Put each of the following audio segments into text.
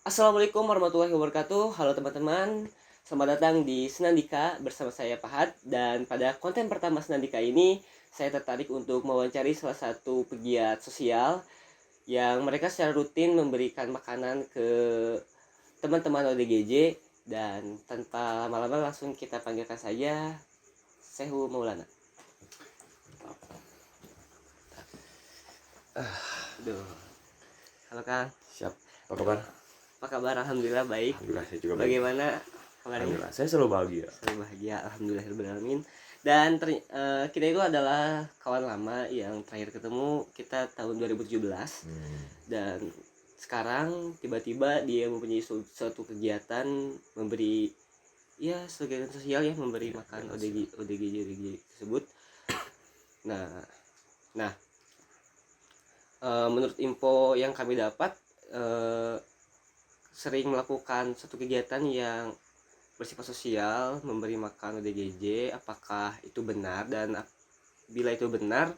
Assalamualaikum warahmatullahi wabarakatuh. Halo teman-teman, selamat datang di Senandika bersama saya Pahat. Dan pada konten pertama Senandika ini, saya tertarik untuk mewawancari salah satu pegiat sosial yang mereka secara rutin memberikan makanan ke teman-teman ODGJ. Dan tanpa lama-lama langsung kita panggilkan saja Sehu Maulana. Aduh. Halo Kang, Siap. Apa kabar? apa kabar? Alhamdulillah baik. Alhamdulillah saya juga baik. Bagaimana kabarnya? Alhamdulillah saya selalu bahagia. Selalu bahagia, alhamdulillahirobbilalamin. Dan kita itu adalah kawan lama yang terakhir ketemu kita tahun 2017. Dan sekarang tiba-tiba dia mempunyai suatu kegiatan memberi, ya sebagai sosial ya, memberi makan ODGJ tersebut. Nah, menurut info yang kami dapat, sering melakukan suatu kegiatan yang bersifat sosial, memberi makan ODGJ. Apakah itu benar, dan bila itu benar,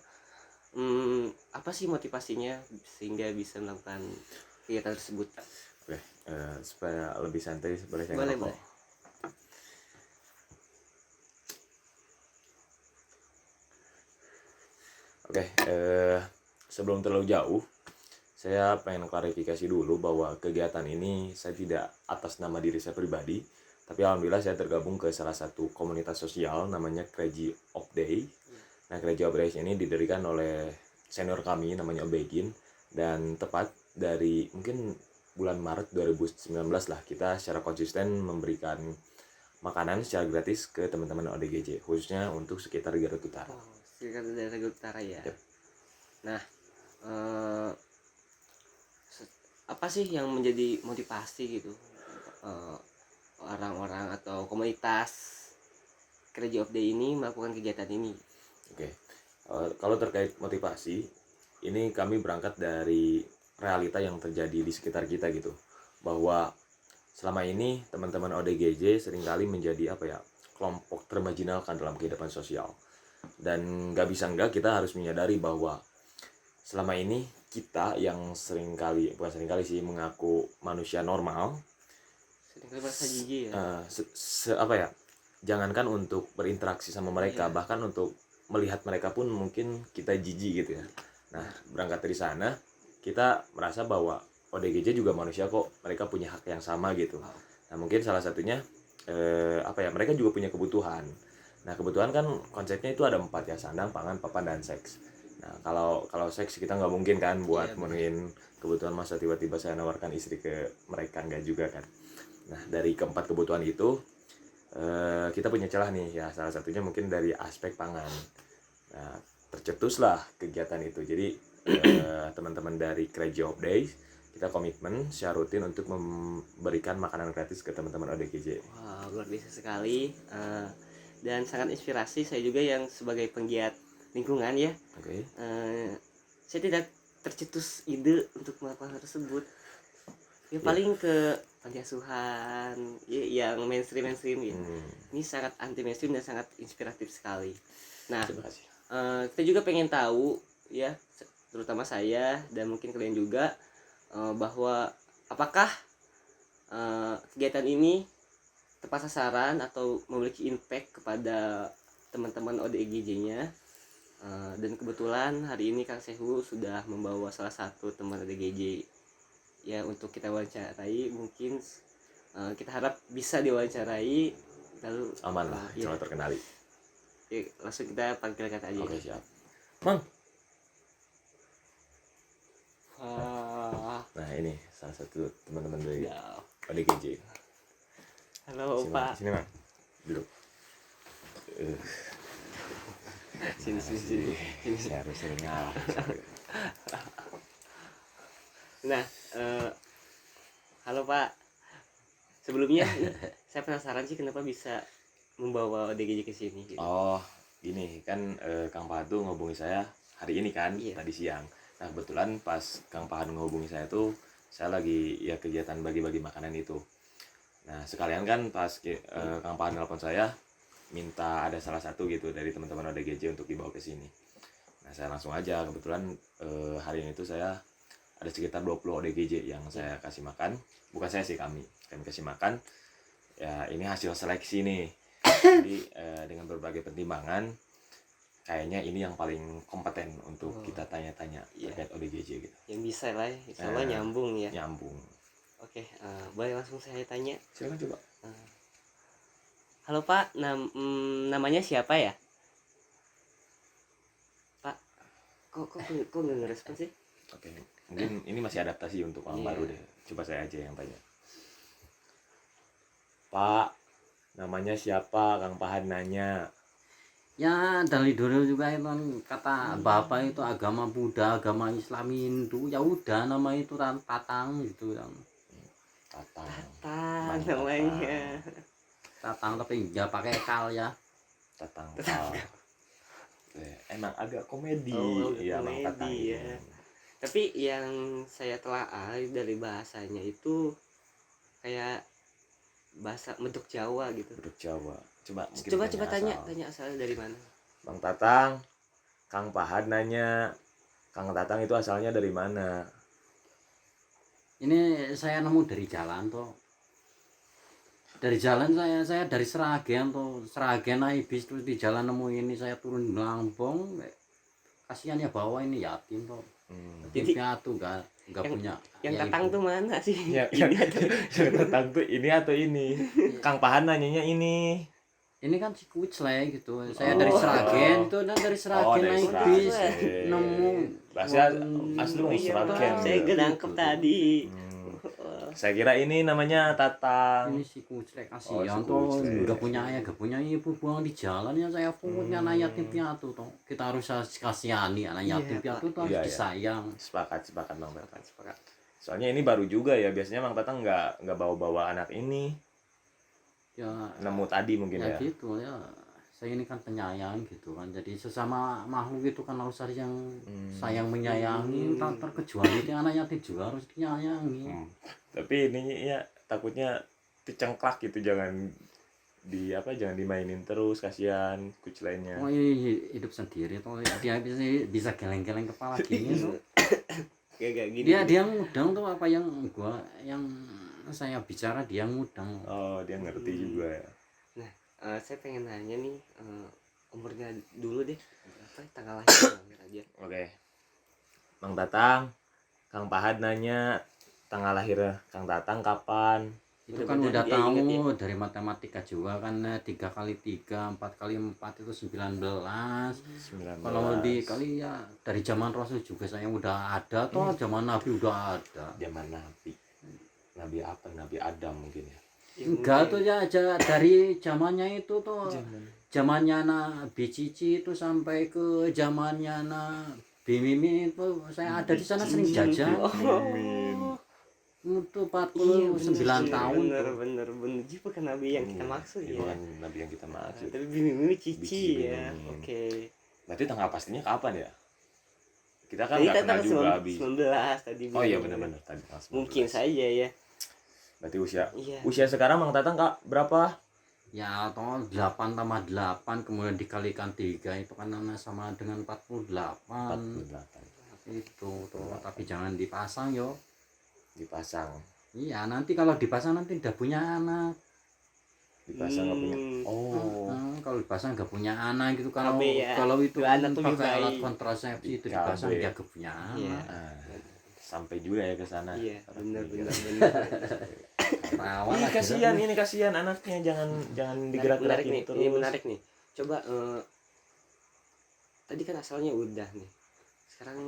apa sih motivasinya sehingga bisa melakukan kegiatan tersebut? Oke, supaya lebih santai boleh saya Boleh, ngerokok? boleh. Oke, sebelum terlalu jauh, saya pengen klarifikasi dulu bahwa kegiatan ini saya tidak atas nama diri saya pribadi, tapi alhamdulillah saya tergabung ke salah satu komunitas sosial namanya Crazy Op Day. Nah, Crazy Op Day ini didirikan oleh senior kami namanya Obegin, dan tepat dari mungkin bulan Maret 2019 lah kita secara konsisten memberikan makanan secara gratis ke teman-teman ODGJ, khususnya untuk sekitar Garut Utara. Oh, sekitar daerah Garut Utara ya. Yep. Nah, apa sih yang menjadi motivasi gitu orang-orang atau komunitas Crazy Of Day ini melakukan kegiatan ini? Oke, kalau terkait motivasi, ini kami berangkat dari realita yang terjadi di sekitar kita gitu, bahwa selama ini teman-teman ODGJ seringkali menjadi kelompok termarginalkan dalam kehidupan sosial. Dan gak bisa enggak kita harus menyadari bahwa selama ini kita yang seringkali, bukan seringkali sih, mengaku manusia normal, seringkali merasa jijik ya. jangankan untuk berinteraksi sama mereka, bahkan untuk melihat mereka pun mungkin kita jijik gitu ya. Nah, berangkat dari sana kita merasa bahwa ODGJ juga manusia kok, mereka punya hak yang sama gitu. Nah, mungkin salah satunya mereka juga punya kebutuhan. Nah, kebutuhan kan konsepnya itu ada 4 ya: sandang, pangan, papan, dan seks. Nah, kalau seks kita nggak mungkin kan buat menuhin kebutuhan, masa tiba-tiba saya nawarkan istri ke mereka, nggak juga kan. Nah, dari keempat kebutuhan itu kita punya celah nih ya, salah satunya mungkin dari aspek pangan. Nah, tercetuslah kegiatan itu. Jadi teman-teman dari Crazy Of Days kita komitmen secara rutin untuk memberikan makanan gratis ke teman-teman ODGJ. Wow, luar biasa sekali, dan sangat inspirasi saya juga yang sebagai penggiat lingkungan ya. Oke. Saya tidak tercetus ide untuk melakukan hal tersebut. Ya paling ke panti asuhan ya, yang mainstream ya. Ini sangat anti mainstream dan sangat inspiratif sekali. Nah, kita juga pengen tahu ya, terutama saya dan mungkin kalian juga, bahwa apakah kegiatan ini tepat sasaran atau memiliki impact kepada teman-teman ODGJ-nya. Dan kebetulan hari ini Kang Sehu sudah membawa salah satu teman ODGJ ya untuk kita wawancarai. Mungkin kita harap bisa diwawancarai, lalu aman lah, insya Allah terkenali. Ya, langsung kita panggilkan aja. Oke, siap. Mang. Nah, ini salah satu teman-teman dari ODGJ. Halo sini, Pak. Sini Mang, duduk. Sini. Saya harus sering ngalah. Nah, halo Pak. Sebelumnya saya penasaran sih kenapa bisa membawa ODGJ ke sini gitu. Oh, gini kan, Kang Pahatu ngehubungi saya hari ini kan, tadi siang. Nah, kebetulan pas Kang Pahatu ngehubungi saya tuh saya lagi ya kegiatan bagi-bagi makanan itu. Nah, sekalian kan pas Kang Pahatu nelpon saya minta ada salah satu gitu dari teman-teman ODGJ untuk dibawa ke sini. Nah, saya langsung aja, kebetulan hari ini tuh saya ada sekitar 20 ODGJ yang saya kasih makan. Bukan saya sih, kami kasih makan. Ya ini hasil seleksi nih. Jadi dengan berbagai pertimbangan kayaknya ini yang paling kompeten untuk kita tanya-tanya terkait ODGJ gitu. Yang bisa lah ya, insya Allah nyambung ya. Nyambung. Oke, boleh langsung saya tanya. Silakan coba. Halo Pak, namanya siapa ya? Pak, kok nggak ngerespon sih? Oke, mungkin ini masih adaptasi untuk orang baru deh. Coba saya aja yang tanya. Pak, namanya siapa? Kang Pahan nanya. Ya dari dulu juga itu kan kata bapak itu agama Buddha, agama Islam, Hindu, ya udah nama itu kan Tatang gitu kan. Tatang. Tatang namanya. Tatang tapi nggak pakai kal ya. Tatang. Emang agak komedi. Iya, Mang Tatang ya. Tapi yang saya telah dari bahasanya itu kayak bahasa Medok Jawa gitu. Medok Jawa. Coba tanya asalnya dari mana. Bang Tatang, Kang Pahan nanya, Kang Tatang itu asalnya dari mana? Ini saya nemu dari jalan tuh. Dari jalan saya dari Seragen tuh. Seragen naik bis terus di jalan nemu ini, saya turun di Lampung. Kasihan ya bawa ini yatim tuh. Yatim piatu nggak punya. Yang ya Tatang ibu. tuh mana sih? Yang Tatang tuh ini atau ini? Kang Pahan nanyanya ini. Ini kan si Kuclay gitu. Saya dari Seragen itu, dan dari Seragen dari naik bis Seragen. nemu. Bahasa asli mau Seragen. Saya gitu. nangkep tadi. Saya kira ini namanya Tatang. Ini si Kuclay kasihan si tuh, Kuclay. nggak punya ayah, nggak punya ibu, buang di jalan ya. Saya punya anak yatim piatu tuh. Kita harus kasihani anak yatim piatu tuh, harus Iya, iya. disayang. Sepakat Bang Tatang. Soalnya ini baru juga ya, biasanya Bang Tatang nggak bawa anak ini. Ya Nemu tadi mungkin ya. gitu ya. Saya ini kan penyayang gitu kan, jadi sesama makhluk itu kan harus ada yang sayang menyayangi. Tak terkecuali itu anak yatim juga harus dinyayangi. Tapi ini ya takutnya dicengklak gitu, jangan dimainin terus, kasihan Kuclaynya. Oh iya, hidup sendiri tuh dia bisa geleng-geleng kepala gini tuh. Kayak gini. Dia ngudang tuh apa yang saya bicara, dia ngudang. Oh, dia ngerti juga ya. Nah, saya pengen nanya nih, umurnya dulu deh, berapa tanggal lahir aja. Oke. Bang Tatang, Kang Pahan nanya tanggal lahir Kang Tatang kapan? Itu kan udah tahu dari matematika juga kan, 3 kali 3, 4 kali 4 itu 19. Kalau dikali ya dari zaman Rasul juga saya udah ada toh, zaman Nabi udah ada. Zaman Nabi apa? Nabi Adam mungkin ya. Enggak tuh ya, aja dari zamannya itu tuh. Zamannya Nabi Cici itu sampai ke zamannya Nabi Mimi itu saya ada di sana sering jajan. Itu 49 tahun. Bener. Jadi bukan Nabi yang kita maksud ya. Bukan Nabi yang kita maksud. Tapi Mimi Cici Bici ya. Mimi. Oke. Berarti tanggal pastinya kapan ya? Kita kan Tadi nggak kenal juga habis. 19 tadi. Oh iya benar-benar tadi. Mungkin saja ya. Berarti Iya. usia sekarang Bang Tatang Kak berapa? Ya toh 8 tambah 8 kemudian dikalikan 3 itu kan sama dengan 48. 48. Itu tuh, tapi jangan dipasang yo. Dipasang. Iya, nanti kalau dipasang nanti udah punya anak. Dipasang nggak punya. Oh. Kalau dipasang nggak punya anak gitu, kalau KB ya. kalau itu Dua anak lebih pakai alat baik. kontrasepsi itu KB. dipasang dia nggak punya Iya. anak. Sampai juga ya ke sana. Iya, bener. Rawan Ini lah, kasihan anaknya, jangan Menarik digerak-gerakin nih. terus. Ini menarik nih. Coba tadi kan asalnya udah nih. Sekarang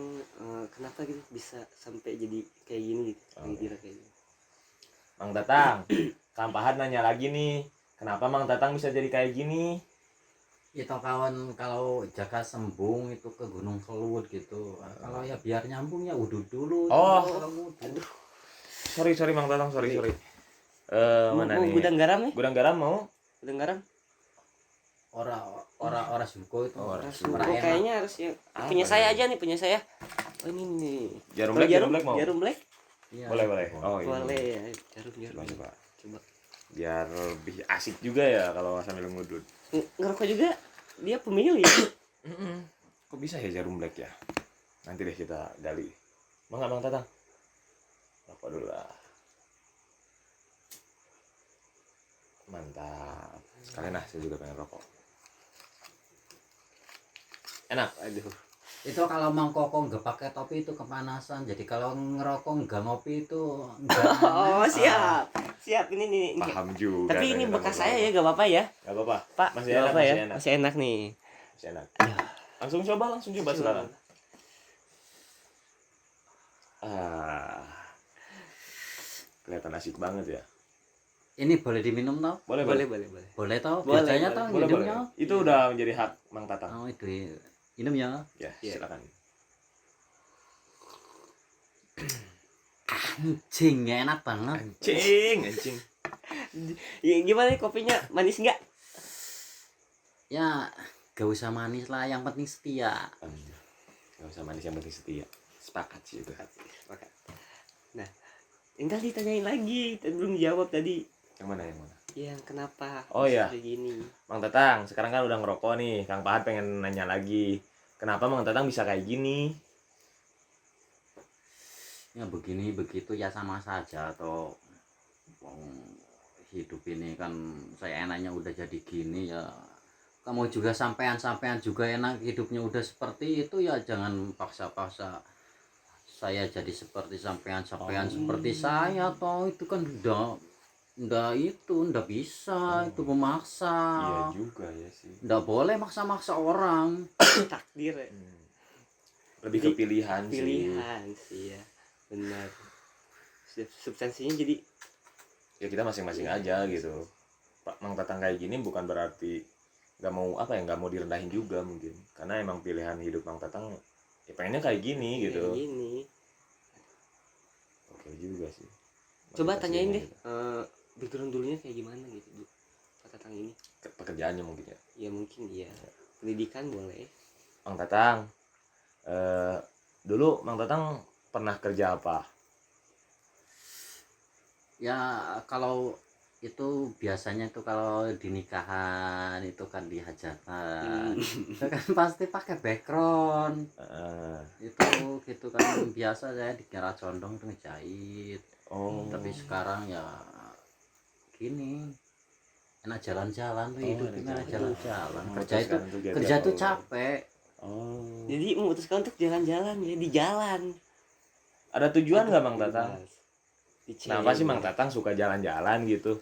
kenapa gitu bisa sampai jadi kayak gini gitu? Kira kayak gini. Mang Tatang, Kang Pahat nanya lagi nih, kenapa Mang Tatang bisa jadi kayak gini? itu kawan, kalau jaga sembung itu ke Gunung Kelut gitu. Kalau ya biar nyambung ya udut dulu. Oh. Aduh. Sorry Mang Tatang, sorry. Mana Mau nih? gudang garam nih? Gudang garam mau? Gudang garam? Ora suko itu. Oh, Ora enak. Kayaknya harus yang punya Apa saya ya? aja nih, punya saya. Oh ini nih. Jarum Kalau black mau? Jarum black? Iya, Boleh. Oh ini. Boleh ya. Jarum. Coba. Biar lebih asik juga ya kalau sambil ngudut. Ngerokok juga dia pemilih. Kok bisa ya jarum black ya? Nanti deh kita gali. Mau nggak Bang Tatang? Rokok dulu lah. Mantap. Sekalian lah, saya juga pengen rokok. Enak. Aduh. Itu kalau mangkoko nggak pakai topi itu kepanasan, jadi kalau ngerokok nggak ngopi itu nggak Oh, panas. siap. Siap ini. Paham juga. Tapi ini ternyata bekas ngobrol. saya ya, gak apa-apa ya. Gak apa-apa. Pak, Masih nggak enak, apa-apa ya. masih enak. Masih enak nih. Masih enak. Ya. Langsung coba sekarang. Kelihatan asik banget ya. Ini boleh diminum tau? Boleh. Boleh. Boleh tau? Boleh, Biasanya boleh. tau Boleh. minumnya. Itu udah menjadi hak Mang Tatang. Oh itu minum ya. Ya, Iya. silakan. Anjing enak banget. Anjing. Ya, gimana nih kopinya? Manis nggak? Ya gak usah manis lah, yang penting setia. Gak usah manis, yang penting setia. Sepakat sih itu. Oke. Nah, tinggal ditanyain lagi. Tadi belum jawab tadi. Yang mana? Yang kenapa? Oh, bisa iya. kayak gini. Mang Tatang, sekarang kan udah ngerokok nih. Kang Pahat pengen nanya lagi. Kenapa Mang Tatang bisa kayak gini? Ya begini begitu ya sama saja atau hidup ini kan saya enaknya udah jadi gini ya, kamu juga sampean juga enak hidupnya udah seperti itu ya, jangan paksa-paksa saya jadi seperti sampean seperti saya toh itu kan udah bisa itu memaksa. Iya juga ya sih. Nggak boleh maksa-maksa orang. Takdir ya. Lebih ke pilihan sih. Pilihan sih ya. Benar. Substansinya jadi Ya kita masing-masing aja gitu. Pak Mang Tatang kayak gini bukan berarti nggak mau direndahin juga mungkin, karena emang pilihan hidup Mang Tatang ya pengennya kayak gini gitu. kayak gini. Oke juga sih. Coba Motivasinya tanyain deh, gitu. background dulunya kayak gimana gitu, Bu. Pak Tatang ini. Pekerjaannya mungkin ya. Ya mungkin iya. Pendidikan boleh. Mang Tatang, dulu Mang Tatang pernah kerja apa? Ya kalau itu biasanya tuh kalau di nikahan itu kan di hajatan itu kan pasti pakai background itu gitu kan, biasa saya dikira condong tuh ngejahit. Oh. Tapi sekarang ya gini, enak jalan-jalan tuh hidup ini, enak jalan-jalan. Kerja itu capek. Oh. Jadi memutuskan untuk jalan-jalan ya di jalan. Ada tujuan nggak Mang Tatang? Bebas. Kenapa sih Mang Tatang suka jalan-jalan gitu?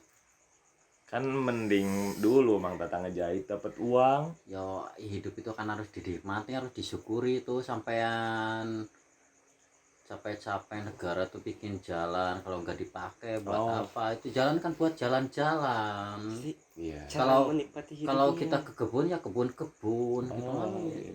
Kan mending dulu Mang Tatang ngejahit dapat uang. Ya hidup itu kan harus dinikmati, harus disyukuri tuh. Sampean capek-capek negara tuh bikin jalan, kalau nggak dipakai buat apa? Itu jalan kan buat jalan-jalan. Iya. Kalau kita ke kebun ya kebun-kebun gitu kan.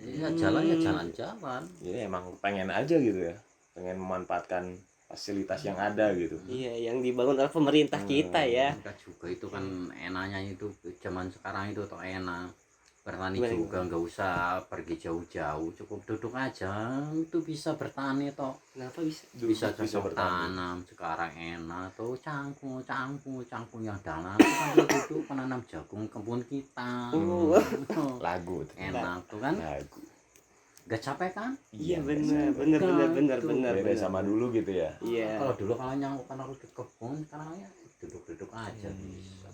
Ya jalan ya jalan-jalan. Jadi emang pengen aja gitu ya, pengen memanfaatkan fasilitas yang ada gitu. Iya, yang dibangun oleh pemerintah kita ya. Enggak juga itu kan enaknya itu zaman sekarang itu tuh enak. Bertani Gimana, juga nggak usah pergi jauh-jauh, cukup duduk aja itu bisa bertani toh. Kenapa bisa? Bisa cocok tanam sekarang enak tuh, cangkung yang dalam itu kan dia duduk menanam jagung kebun kita. Lagu tuh. Enak tuh kan, Lagu. nggak capek kan? Iya benar. Beda sama dulu gitu ya. Iya. Kalau dulu kalau nyangkut kan harus ke kebun, sekarang ya duduk aja bisa.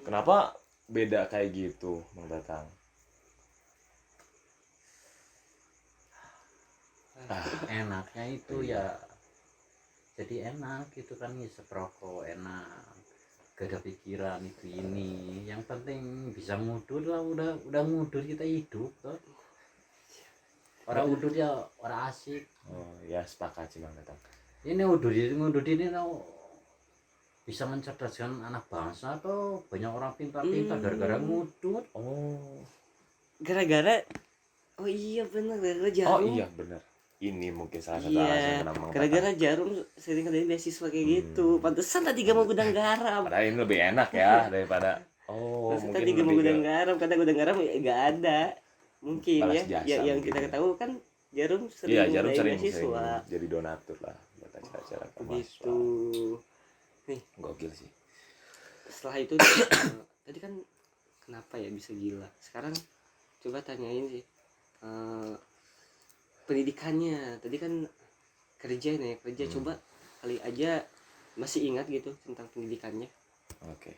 Kenapa beda kayak gitu Mang Tatang? Enaknya itu ya jadi enak gitu kan, ngisep rokok enak, gak ada pikiran itu ini, yang penting bisa ngudur lah, udah ngudur kita hidup tuh. Orang ngudur ya orang asik. Oh ya, sepakat sih Mang Tatang. Ini ngudur ini tau bisa mencerdaskan anak bangsa tuh, banyak orang pintar-pintar gara-gara ngudur. Oh. Gara-gara iya benar, gara-gara jarum. Oh iya benar. Ini mungkin salah satu alasan Iya, kenapa Mang gara-gara Tatang. jarum sering ada beasiswa kayak gitu. Pantesan tadi gak mau gudang garam. Padahal ini lebih enak ya daripada Pantesan mungkin tadi gak mau lebih gudang ke garam, karena gudang garam gak ada. Mungkin balas ya, jasa yang mungkin kita ya. ketahui kan jarum sering Iya, jarum ngadain sering beasiswa. jadi donatur lah buat acara-acara Begitu. Nih, Gokil sih. setelah itu tadi kan kenapa ya bisa gila. Sekarang coba tanyain sih pendidikannya. Tadi kan kerja nih, Hmm. coba kali aja masih ingat gitu tentang pendidikannya. Oke.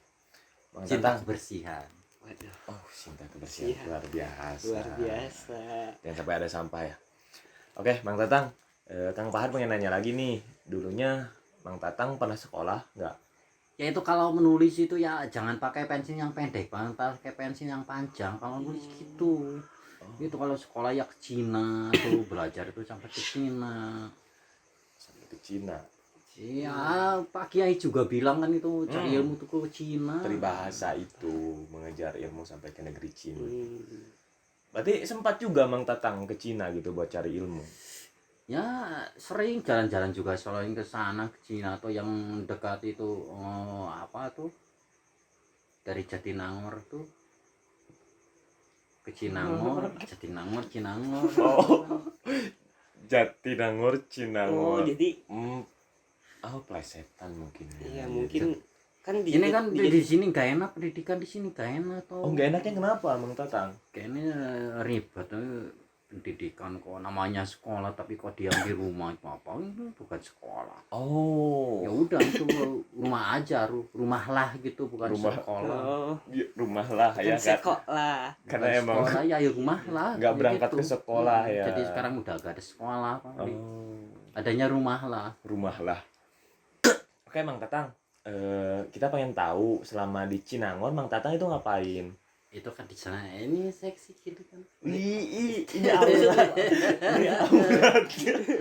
Bang Cinta Tatang. kebersihan. Waduh, Oh, cinta kebersihan Iya. luar biasa. luar biasa. Jangan sampai ada sampah ya. Oke, Bang Tatang. Kang Pahar pengen nanya lagi nih. Dulunya Bang Tatang pernah sekolah nggak? Ya itu kalau menulis itu ya jangan pakai pensil yang pendek banget, pakai pensil yang panjang kalau nulis gitu. Itu kalau sekolah ya ke Cina tuh belajar itu sampai ke Cina. Sampai ke Cina. Iya, Pak Kiai juga bilang kan itu cari ilmu tuh ke Cina. Peribahasa itu mengejar ilmu sampai ke negeri Cina. Hmm. Berarti sempat juga Bang Tatang ke Cina gitu buat cari ilmu. Ya sering jalan-jalan juga selain ke sana ke Cina atau yang dekat itu apa tuh dari Jatinangor tuh ke Cinangor, Jatinangor, Cinangor. Oh. Jatinangor, Oh, Cinangor. jadi Plesetan mungkin. iya mungkin kan di Ini kan di- di sini gak enak, pendidikan di sini gak enak tuh. Oh, nggak enaknya kenapa Bang Tatang? Kayaknya ribet pendidikan kok namanya sekolah tapi kok diam di rumah itu apa itu bukan sekolah. Oh. Ya udah itu rumah aja, rumah lah gitu bukan Rumah. sekolah. oh, Rumah lah bukan ya kan. sekolah. Karena Bukan emang sekolah ya rumah lah. nggak ya berangkat gitu. ke sekolah ya. Jadi sekarang udah gak ada sekolah, Pak. Oh, Adanya rumah lah. rumah lah. Oke, Bang Tatang. Kita pengen tahu selama di Cinangor Bang Tatang itu ngapain? Itu kan di sana ini seksi gitu kan. Ini aurat. Ini aurat.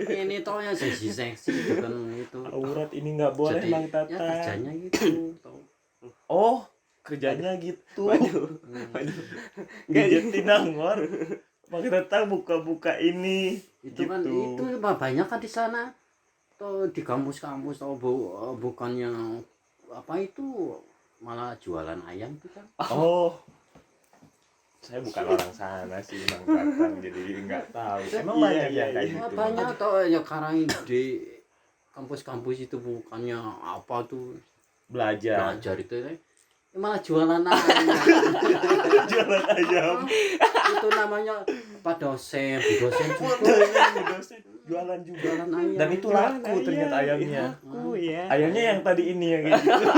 Ini toh yang seksi gitu kan itu. Aurat ini nggak boleh Jadi Bang ya Tatang. kerjanya gitu toh. Oh, kerjanya gitu. Waduh. Di Jatinangor Bang Tatang buka-buka ini. Itu kan gitu. itu banyak kan di sana. Toh di kampus-kampus toh bukannya apa itu malah jualan ayam tuh kan. Oh, saya bukan orang sana sih Bang Tatang, jadi nggak tahu. Emang Iya, banyak iya, yang kayak iya. gitu. Banyak toh ya sekarang di kampus-kampus itu bukannya apa tuh Belajar. belajar itu ya malah jualan ayam. Jualan ayam. Itu namanya Pak dosen, Bu dosen juga Dosen jualan juga. jualan ayam. Dan itu laku ternyata ayamnya. Laku ya. Ayamnya yang tadi ini yang kayak gitu.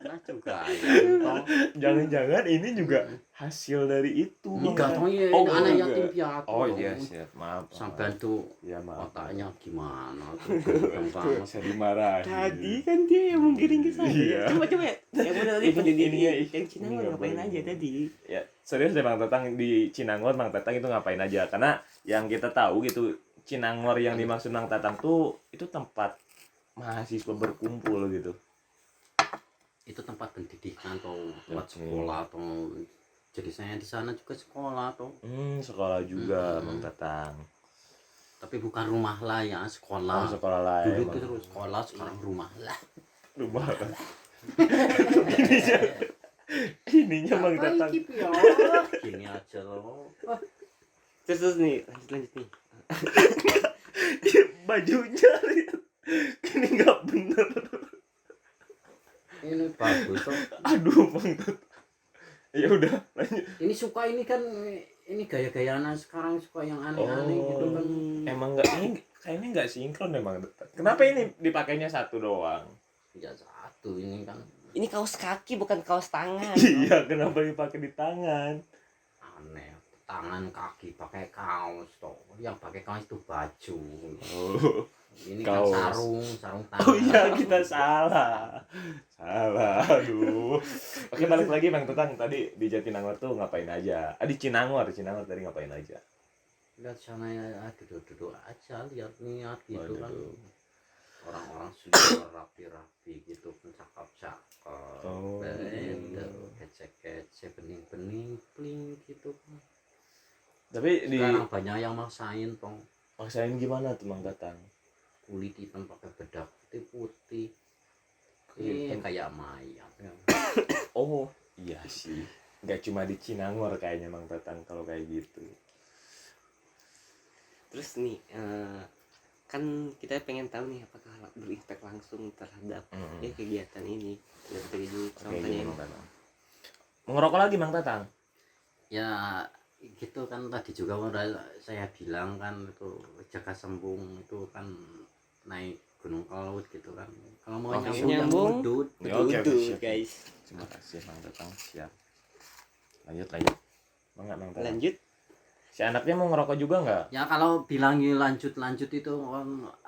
Nah, juga ayam toh. Jangan-jangan ini juga hasil dari itu. Enggak toh ya Oh, ini anak enggak. yatim piatu. Oh iya, siap. Maaf. Sampai tuh Ya maaf. otaknya gimana tuh gendeng banget. Saya dimarahin. Tadi kan dia yang menggiring ke saya. Iya. Coba ya. Yang benar tadi Ini- pendidik ininya, yang Cina ini mah nggak ngapain boleh. aja tadi? Ya, serius deh Bang Tatang di Cinangor Bang Tatang itu ngapain aja? Karena yang kita tahu gitu Cinangor yang dimaksud Bang Tatang tuh itu tempat mahasiswa berkumpul gitu. Itu tempat pendidikan atau tempat Oke. sekolah atau jadi saya di sana juga sekolah atau Sekolah juga Hmm. Bang Tatang. tapi bukan rumah lah ya Oh, sekolah. sekolah lah Dulu emang. itu terus sekolah sekarang rumah lah. Rumah. ininya Bang Apa Tatang. iki, Pio? Gini aja loh. Terus nih, lanjut nih. Bajunya lihat. Ini nggak bener. Ini bagus toh. Aduh Bang Tatang. Ya udah lanjut. Ini suka ini kan ini gaya-gaya anak sekarang suka yang aneh-aneh Oh. gitu kan. Emang nggak ini kayaknya nggak sinkron deh Bang Tatang. Kenapa ini dipakainya satu doang? Ya satu ini kan Ini kaos kaki bukan kaos tangan. Iya, kenapa dipakai di tangan? aneh. Tangan kaki pakai kaos toh. Yang pakai kaos itu baju. Oh, Ini Kaos. kan sarung tangan. oh iya kita salah. Salah, aduh. Oke balik lagi Bang Tatang tadi di Jatinangor tuh ngapain aja? Di Cinangor tadi ngapain aja? Lihat sana ya duduk-duduk aja lihat gitu kan. Waduh. Orang-orang sudah rapi-rapi gitu kan cakep-cakep. Oh. Kece-kece bening-bening pling gitu kan. Tapi di Sekarang banyak yang maksain toh maksain gimana tuh Bang Tatang? kulit hitam pakai bedak putih. Kulit hitam. Kayak mayat ya. Oh, iya sih. Nggak cuma di Cinangor kayaknya Bang Tatang kalau kayak gitu. Terus nih, kan kita pengen tahu nih apakah berimpact langsung terhadap ya kegiatan ini dari Oke, contohnya gini ini. Bang Tatang. Mengerokok lagi Bang Tatang? Ya gitu kan tadi juga udah saya bilang kan itu jaga sembung itu kan naik gunung ke laut gitu kan. Kalau mau Oke. nyambung Nyambung. udut. Ya, oke, Betul, siap. guys. Terima kasih Mang Tatang, siap. Lanjut. Mang Tatang. Lanjut. Si anaknya mau ngerokok juga nggak? Ya kalau bilangin lanjut itu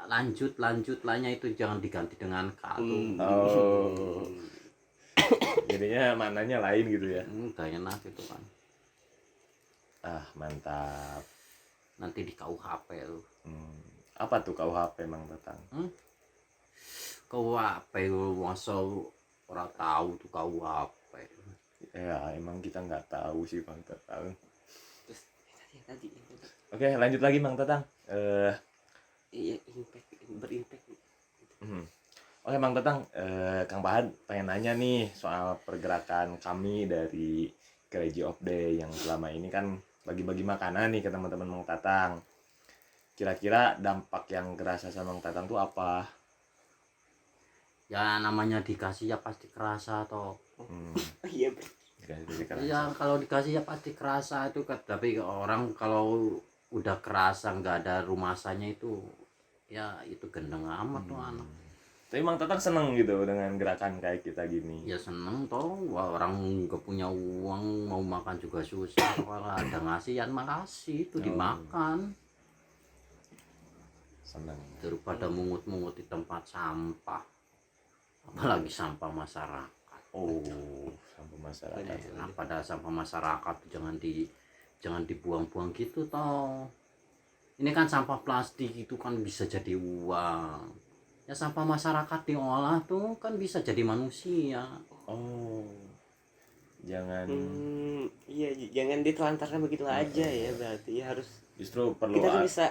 lanjut lahnya itu jangan diganti dengan katu. Oh. Jadinya maknanya lain gitu ya. Gak enak gitu kan. Ah, mantap. Nanti di KUHP tuh. Apa tuh KUHP Mang Tatang? KUHP masa ora tahu tuh KUHP. Ya, emang kita nggak tahu sih Mang Tatang. Terus tadi. Oke, lanjut lagi Mang Tatang. Iya, berimpact. Oke Mang Tatang, Kang Pahad pengen nanya nih soal pergerakan kami dari Crazy of Day yang selama ini kan bagi-bagi makanan nih ke teman-teman Mang Tatang. Kira-kira dampak yang kerasa sama Mang Tatang tuh apa? Ya namanya dikasih ya pasti kerasa toh. Iya, Ya kalau dikasih ya pasti kerasa itu kan. Tapi orang kalau udah kerasa nggak ada rumasannya itu ya itu gendeng amat tuh anak. Tapi Mang Tatang seneng gitu dengan gerakan kayak kita gini. Ya seneng toh. Wah, orang nggak punya uang mau makan juga susah. Kalau ada ngasih ya makasih itu dimakan. Seneng. Daripada mungut-mungut di tempat sampah, apalagi sampah masyarakat. Oh, sampah masyarakat. Nah, pada sampah masyarakat jangan dibuang-buang gitu toh. Ini kan sampah plastik itu kan bisa jadi uang. Ya sampah masyarakat diolah tuh kan bisa jadi manusia. Oh, jangan. Iya, jangan ditelantarkan begitu aja ya, berarti ya harus Justru perlu kita tuh bisa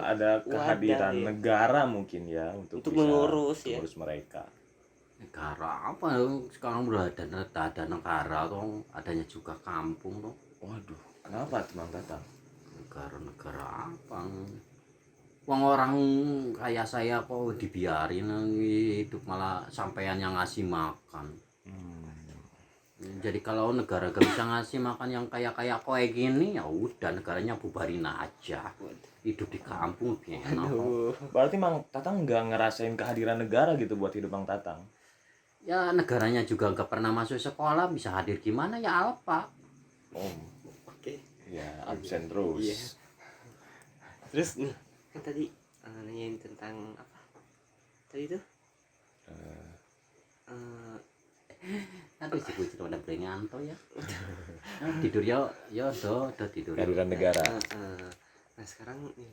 ada kehadiran ya. negara mungkin ya untuk bisa mengurus mereka. Negara apa sekarang udah ada negara toh, adanya juga kampung toh. Waduh, kenapa tuh Mang Tatang? Negara apa? Wong orang kayak saya kok dibiarin hidup malah sampean yang ngasih makan. Jadi kalau negara gak bisa ngasih makan yang kayak kowe gini ya udah negaranya bubarin aja. Hidup di kampung enak kok. Berarti Mang Tatang nggak ngerasain kehadiran negara gitu buat hidup Mang Tatang? Ya negaranya juga nggak pernah masuk sekolah, bisa hadir gimana ya apa? Oh, oke. ya absen terus. Iya. Terus nih kan tadi nanyain tentang apa tadi tuh Aduh si kucing udah boleh ngantuk ya. Tidur yo do tidur. Kehadiran negara. Nah sekarang nih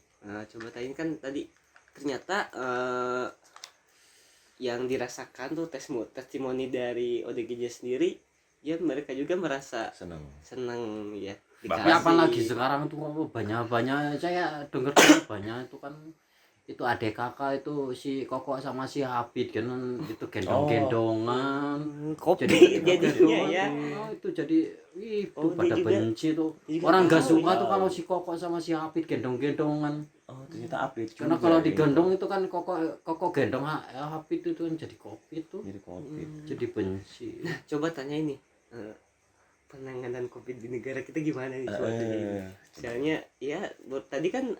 coba tanyain kan tadi ternyata yang dirasakan tuh testimoni dari ODGJ sendiri ya mereka juga merasa Seneng ya Ya apalagi sekarang tuh banyak saya dengar banyak itu kan itu adik kakak itu si Koko sama si Habib kan itu gendong-gendongan kopi jadinya ya itu jadi itu pada juga, benci tuh orang nggak suka tuh kalau si Koko sama si Habib gendong-gendongan. Oh ternyata update karena kalau digendong itu kan Koko gendong Habib itu jadi kopi tuh jadi kopi jadi benci. nah coba tanya ini penanganan COVID di negara kita gimana nih soalnya ya tadi kan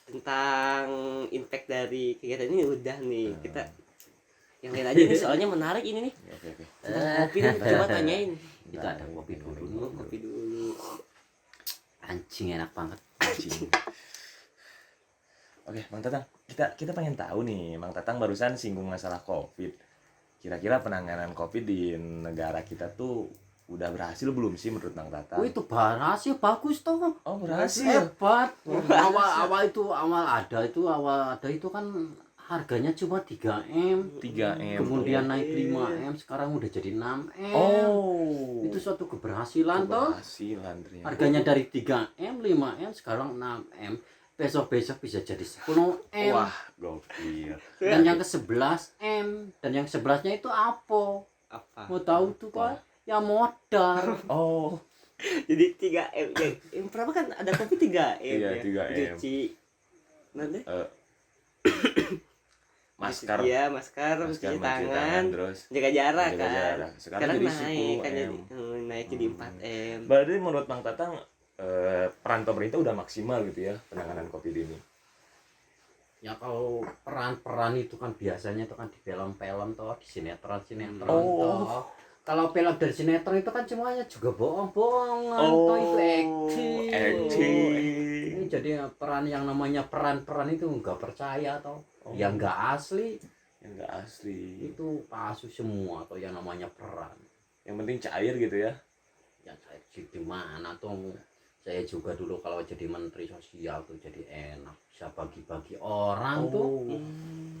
tentang impact dari kegiatan ini udah nih kita yang lain aja nih soalnya menarik ini nih. Oke. Tentang kopi nih coba tanyain Kita ada kopi dulu. Kopi dulu Anjing enak banget. Oke, Mang Tatang, kita pengen tahu nih, Mang Tatang barusan singgung masalah COVID. Kira-kira penanganan COVID di negara kita tuh udah berhasil belum sih menurut Mang Tatang? Oh itu berhasil bagus toh. Oh berhasil. Hebat. Awal ada itu kan harganya cuma 3M. 3M. Kemudian naik 5M, sekarang udah jadi 6M. Oh. Itu suatu keberhasilan toh. Keberhasilan ternyata. Harganya dari 3M, 5M sekarang 6M. Besok-besok bisa jadi 10M. Wah, gokil. Dan yang ke-11M. Dan yang 11-nya itu apa? Mau tahu tuh Pak? Ya modal. Oh. jadi 3M yang pertama kan ada kopi 3M Iya, ya 3M. cuci nanti Masker. Iya, masker, mencuci tangan, terus jaga jarak jaga kan. jarak. Sekarang jadi naik kan 10M. jadi naik jadi 4M. Berarti menurut Mang Tatang peran pemerintah udah maksimal gitu ya penanganan COVID ini. Ya kalau peran-peran itu kan biasanya itu kan di film-film toh, di sinetron Oh. toh. Kalau film dari sinetron itu kan semuanya juga bohong-bohongan toh, itu acting. Ini jadi peran yang namanya peran-peran itu nggak percaya toh. Ya nggak asli, Yang enggak asli. itu palsu semua toh yang namanya peran. Yang penting cair gitu ya. Ya saya di mana tuh, saya juga dulu kalau jadi menteri sosial tuh jadi enak, bisa bagi-bagi orang tuh.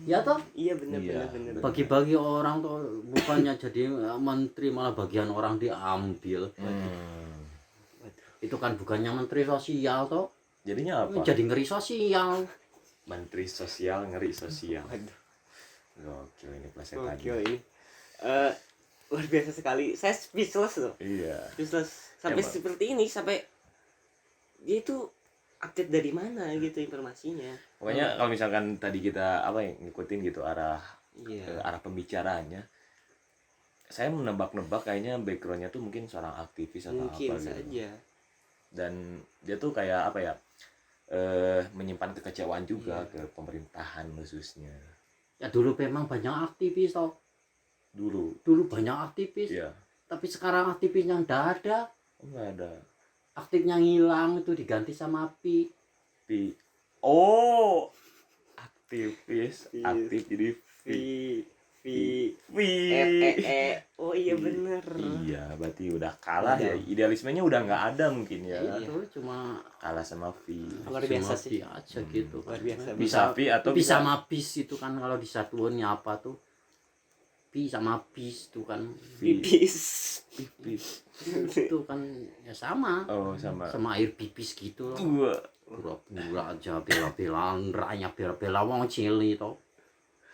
Ya toh, Iya bener Iya, bener. bener. bagi-bagi orang tuh, bukannya jadi menteri malah bagian orang diambil. Itu kan bukannya menteri sosial toh, Jadinya apa? jadi ngeri sosial. Menteri sosial ngeri sosial. Waduh, Gokil ini plesetannya. gokil ini. Eh, luar biasa sekali. Saya speechless loh. Iya. Speechless. Sampai Emang. seperti ini, sampai dia itu update dari mana gitu informasinya. Pokoknya kalau misalkan tadi kita apa ya ngikutin gitu arah Iya. arah pembicaraannya, saya menebak-nebak kayaknya backgroundnya tuh mungkin seorang aktivis atau Mungkin apa gitu. saja. Dan dia tuh kayak apa ya, menyimpan kekecewaan juga ke pemerintahan khususnya Ya dulu memang banyak aktivis toh, dulu. dulu banyak aktivis. Iya. Tapi sekarang aktivisnya nggak ada, Oh, nggak ada. aktifnya hilang, itu diganti sama Pi. Oh, aktivis Aktivis. aktif jadi V V. Oh iya bener. Iya, berarti udah kalah ya. Idealismenya udah nggak ada mungkin ya. Ya, itu cuma Kalah sama V. Luar biasa cuma sih. Pi aja gitu. Luar biasa. Bisa V atau Pi bisa sama Pis itu kan kalau disatuin ya apa tuh? Pi sama Pis itu kan Pipis. pipis. itu kan ya sama. Oh, sama. Sama air pipis gitu. Dua. Pura-pura aja bela-belaan, raya bela-bela wong cili toh.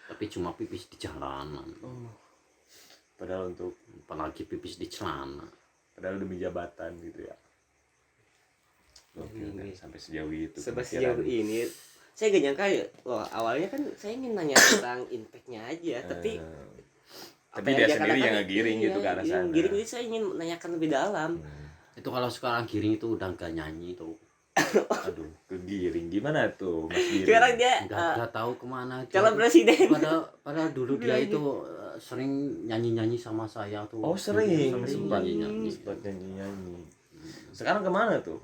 Tapi cuma pipis di jalanan. Padahal untuk Apalagi pipis di celana. padahal demi jabatan gitu ya. Gokil kan, sampai sejauh itu. Sebab pemikiran. sejauh ini saya gak nyangka ya. Loh, awalnya kan saya ingin nanya tentang impactnya aja, tapi Tapi dia sendiri yang ngegiring gitu ke arah iya, sana. giring itu saya ingin menanyakan lebih dalam. Itu kalau sekarang giring itu udah gak nyanyi tuh. Aduh, kegiring gimana tuh Mas Giring? Sekarang dia Nggak tahu kemana dia. calon presiden. Padahal dulu dia itu sering nyanyi-nyanyi sama saya tuh. Oh, sering sempat nyanyi-nyanyi. sempat nyanyi. Sekarang kemana tuh?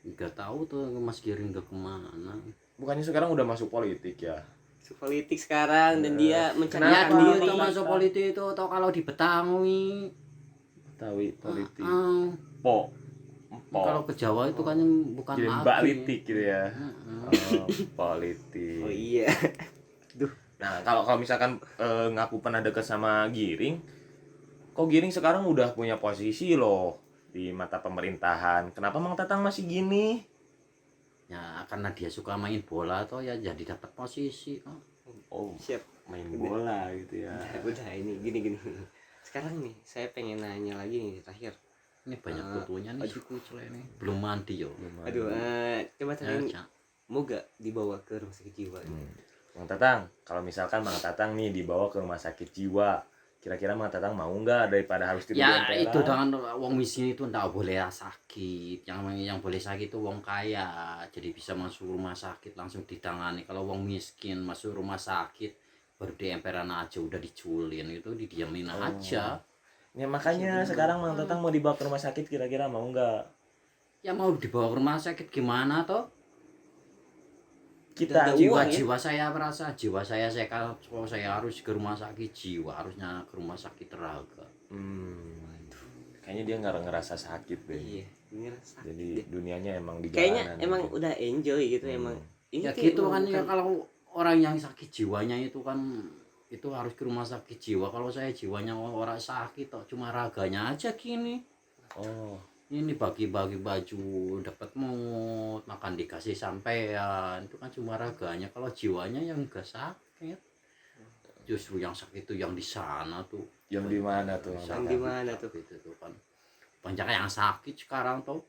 Nggak tahu tuh Mas Giring nggak kemana. Bukannya sekarang udah masuk politik ya? Politik sekarang dan dia Ya mencanakan dulu diri. tuh masuk politik itu atau kalau di Betawi. Tahu politik. Ah, kalau ke Jawa itu kan bukan Jadi lagi. mbak litik gitu ya. Oh, politik. Oh iya. Nah, kalau misalkan ngaku pernah deket sama Giring, kok Giring sekarang udah punya posisi loh di mata pemerintahan. Kenapa Mang Tatang masih gini? Ya karena dia suka main bola atau ya jadi dapat posisi. Oh, Siap. main bola gitu ya. Udah ini gini. Sekarang nih saya pengen nanya lagi nih terakhir. Ini banyak fotonya nih si Kucel ini. Belum mandi yo. Aduh, coba Ya, tanya Cak. mau gak dibawa ke rumah sakit jiwa? Mang Tatang, kalau misalkan Mang Tatang nih dibawa ke rumah sakit jiwa, kira-kira Mang Tatang mau nggak daripada harus tidur di Ya emperan? itu dengan wong miskin itu ndak boleh sakit. Yang boleh sakit itu wong kaya. Jadi bisa masuk rumah sakit langsung ditangani. Kalau wong miskin masuk rumah sakit baru di emperan aja udah diculin itu didiamin aja. Ya makanya sekarang Mang Tatang mau dibawa ke rumah sakit, kira-kira mau nggak? Ya mau dibawa ke rumah sakit gimana toh? Kita Udah Jiwa saya merasa kalau saya harus ke rumah sakit jiwa, harusnya ke rumah sakit raga. Kayaknya dia nggak ngerasa sakit deh. Iya, bener sakit. Jadi dunianya emang di Kayaknya jalanan emang gitu. udah enjoy gitu emang. Ini Ya kayak gitu kan bukan- ya kalau orang yang sakit jiwanya itu kan itu harus ke rumah sakit jiwa. Kalau saya jiwanya orang sakit toh, cuma raganya aja gini. Oh, Ini bagi-bagi baju, dapat mood, makan dikasih sampean, itu kan cuma raganya. Kalau jiwanya yang enggak sakit. Justru yang sakit itu yang di sana tuh. yang di mana tuh? Yang di mana tuh? Itu kan. Banyak yang sakit sekarang tuh.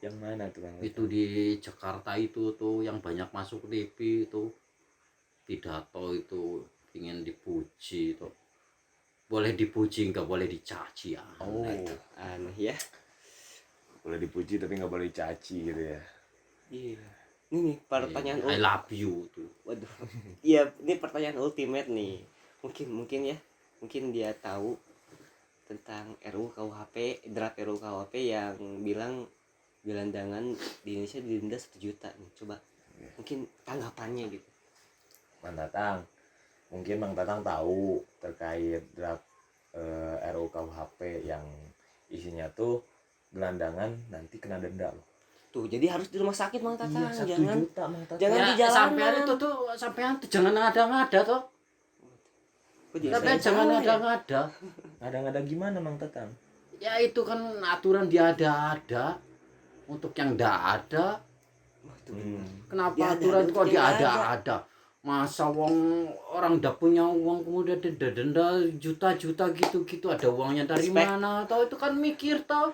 Yang mana tuh Bang? Itu di Jakarta itu tuh yang banyak masuk TV itu. Pidato itu ingin dipuji tuh. Boleh dipuji nggak boleh dicaci ya. Oh, aneh ya. boleh dipuji tapi nggak boleh dicaci gitu ya. Iya. Ini nih pertanyaan I love you tuh. waduh. Iya, ini pertanyaan ultimate nih. Mungkin ya. Mungkin dia tahu tentang RUU KUHP, draft RUU KUHP yang bilang gelandangan di Indonesia didenda 1 juta nih. Coba mungkin tanggapannya gitu. Mang Tatang, mungkin Mang Tatang tahu terkait draft RUU KUHP yang isinya tuh gelandangan nanti kena denda loh. Tuh, jadi harus di rumah sakit Mang Tatang, Iya, 1 jangan juta Mang Tatang. jangan Ya, di jalanan. sampean tuh jangan ngada-ngada toh. Kok jadi Sampean saya jangan salah ya? ngada-ngada. Ada gimana Mang Tatang? Ya itu kan aturan dia ada. Untuk yang ndak ada, kenapa Ya, ada aturan untuk kok yang dia nggak ada? Masa orang ndak punya uang kemudian denda juta-juta gitu ada uangnya dari Respect. mana? Toh itu kan mikir toh.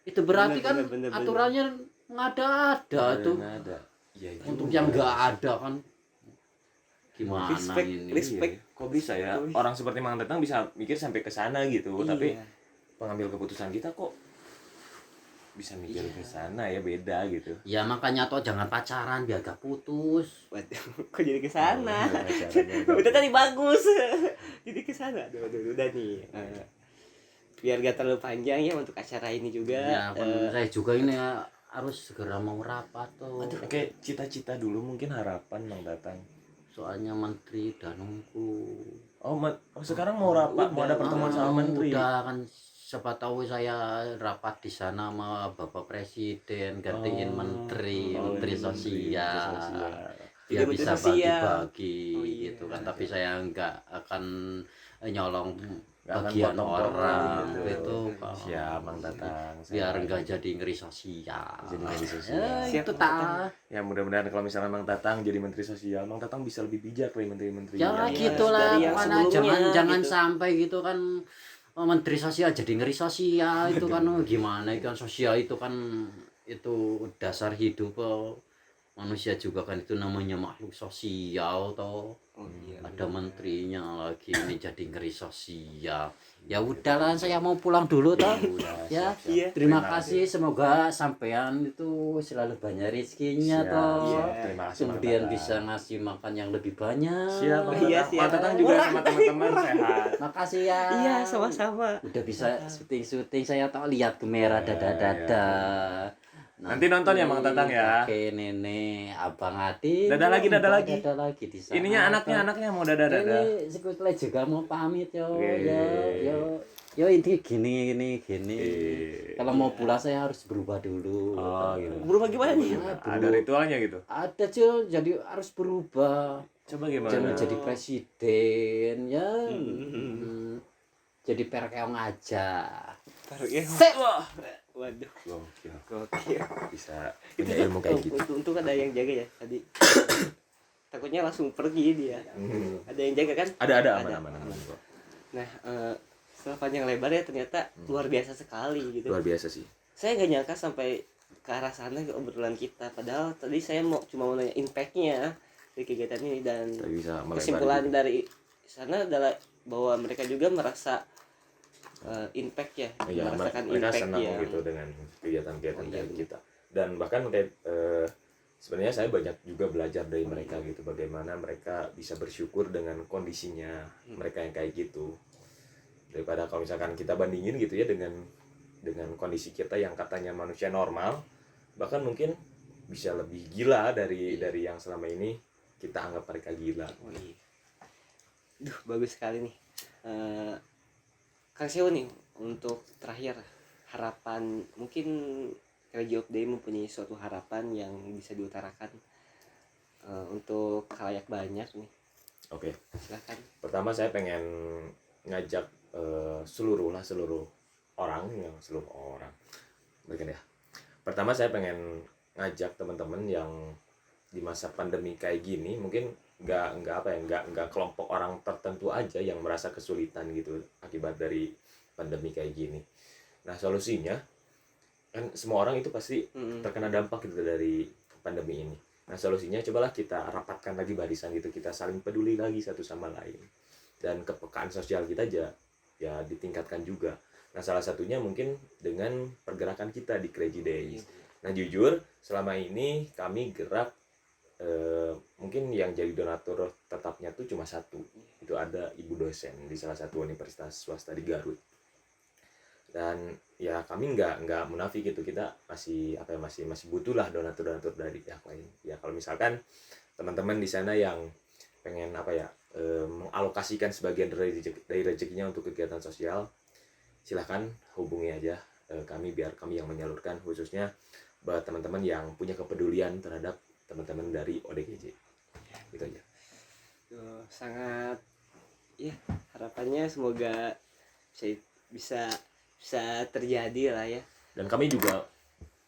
Itu berarti kan Bener. aturannya ngada-ada tuh. Nggak ada. Iya, itu Untuk yang nggak ada kan gimana Respect, ini? respect. Iya, kok bisa ya orang seperti Mang Tatang bisa mikir sampai ke sana gitu, tapi Iya. pengambil keputusan kita kok bisa mikir ke sana ya, beda gitu. Ya makanya toh jangan pacaran biar gak putus. Waduh, kok jadi ke sana? Oh, Udah tadi bagus. Jadi ke sana. Aduh, udah nih. Biar gak terlalu panjang ya untuk acara ini juga. Ya kan saya juga ini harus segera mau rapat tuh. Oke, cita-cita dulu mungkin harapan Mang Tatang. Soalnya menteri udah nunggu. Sekarang mau rapat, mau ada pertemuan sama menteri. Udah kan siapa tahu saya rapat di sana sama Bapak Presiden gantiin menteri sosial. Dia Jadi bisa menteri sosial. bagi-bagi Oh, iya. gitu kan, tapi saya nggak akan nyolong Nggak akan bagian potong-potong orang gitu. itu Pak. Siap Mang Tatang. Biar nggak jadi ngeri sosial. Jadi ngeri sosial. Ya, Siap, itu Mang tak. Tatang. Ya mudah-mudahan kalau misalnya Mang Tatang jadi menteri sosial, Mang Tatang bisa lebih bijak dari menteri-menteri. Ya Iya, gitulah, dari yang mana sebelumnya, jangan gitu. sampai gitu kan menteri sosial jadi ngeri sosial itu kan gimana itu kan sosial itu kan itu dasar hidup manusia juga kan itu namanya makhluk sosial toh. Oh iya. Ada menterinya lagi ini jadi ngeri sosial. Ya udahlah saya mau pulang dulu toh. Ya. Iya. Terima kasih, semoga sampean itu selalu banyak rezekinya Siap, toh. siap. Terima kasih Mang Kemudian Tatang. bisa ngasih makan yang lebih banyak. Siap Mang Iya, Tatang. siap. Mang Tatang juga sama teman-teman sehat. Makasih ya. Iya, sama-sama. Udah bisa syuting saya tahu lihat kamera dada. Nanti nonton ya Mang Tatang ya. Oke, nenek, abang Adi. Dadah lagi. Dada lagi di sana. Ininya anaknya mau dadah. Ini sekutile juga mau pamit yo. Oke. Yo ini gini. Kalau mau Iya. pulang saya harus berubah dulu. Oh, gitu. Berubah gimana nih? Ada ritualnya gitu. Ada Cil, jadi harus berubah. Coba gimana? Jangan jadi presiden ya. Jadi perkeong aja. Wah. Waduh. Gokil. Gokil. Bisa punya ilmu kayak gitu. Untung ada yang jaga ya tadi. Takutnya langsung pergi dia. Ada yang jaga kan? Ada aman kok. Nah, setelah panjang lebar ya ternyata luar biasa sekali gitu. Luar biasa sih. Saya nggak nyangka sampai ke arah sana ke obrolan kita. Padahal tadi saya cuma mau nanya impact-nya dari kegiatan ini dan Tapi bisa melebar kesimpulan gitu. dari sana adalah bahwa mereka juga merasa impact ya, Ya, merasakan mereka impact senang ya. gitu dengan kegiatan-kegiatan Oh, iya, kayak bener. kita. Dan bahkan kayak sebenarnya saya banyak juga belajar dari mereka gitu, bagaimana mereka bisa bersyukur dengan kondisinya mereka yang kayak gitu. Daripada kalau misalkan kita bandingin gitu ya dengan kondisi kita yang katanya manusia normal, bahkan mungkin bisa lebih gila dari yang selama ini kita anggap mereka gila. Oh, iya. Duh, bagus sekali nih. Kang Sewo nih, untuk terakhir harapan, mungkin Crazy of Day mempunyai suatu harapan yang bisa diutarakan untuk khalayak banyak nih. Oke. Silakan. Pertama saya pengen ngajak seluruh orang. Bagian ya. Pertama saya pengen ngajak teman-teman yang di masa pandemi kayak gini, mungkin nggak kelompok orang tertentu aja yang merasa kesulitan gitu akibat dari pandemi kayak gini. Nah solusinya kan semua orang itu pasti terkena dampak gitu dari pandemi ini. Nah solusinya cobalah kita rapatkan lagi barisan gitu, kita saling peduli lagi satu sama lain, dan kepekaan sosial kita aja ya ditingkatkan juga. Nah salah satunya mungkin dengan pergerakan kita di Crazy Days. Nah jujur selama ini kami gerak mungkin yang jadi donatur tetapnya tuh cuma satu, itu ada ibu dosen di salah satu universitas swasta di Garut. Dan ya kami nggak munafik gitu, kita masih apa ya, masih butuh lah donatur dari pihak lain. Ya kalau misalkan teman-teman di sana yang pengen apa ya, mengalokasikan sebagian dari rezekinya untuk kegiatan sosial, silahkan hubungi aja kami, biar kami yang menyalurkan, khususnya buat teman-teman yang punya kepedulian terhadap teman-teman dari ODGJ. Gitu aja. Sangat ya, harapannya semoga bisa bisa terjadi lah ya. Dan kami juga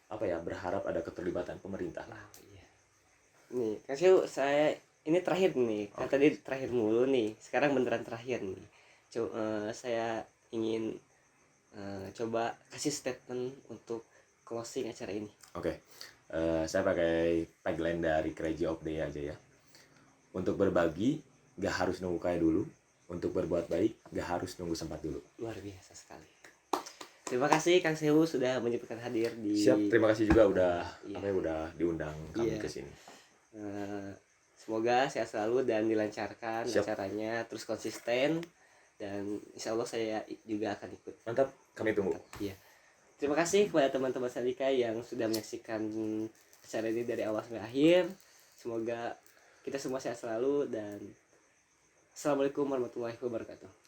apa ya, berharap ada keterlibatan pemerintah lah. Iya. Nih kasih saya ini terakhir nih, kan tadi terakhir mulu nih, sekarang beneran terakhir nih. Saya ingin coba kasih statement untuk closing acara ini. Oke. Saya pakai tagline dari Crazy of Day aja ya. Untuk berbagi gak harus nunggu kaya dulu, untuk berbuat baik gak harus nunggu sempat dulu. Luar biasa sekali. Terima kasih Kang Sewu sudah menyempatkan hadir di. Siap, terima kasih juga udah Iya. udah diundang kami Iya. ke sini. Semoga sehat selalu dan dilancarkan Siap. acaranya, terus konsisten, dan insya Allah saya juga akan ikut. Mantap, kami tunggu. Iya. Terima kasih kepada teman-teman Sadika yang sudah menyaksikan acara ini dari awal sampai akhir. Semoga kita semua sehat selalu dan Assalamualaikum warahmatullahi wabarakatuh.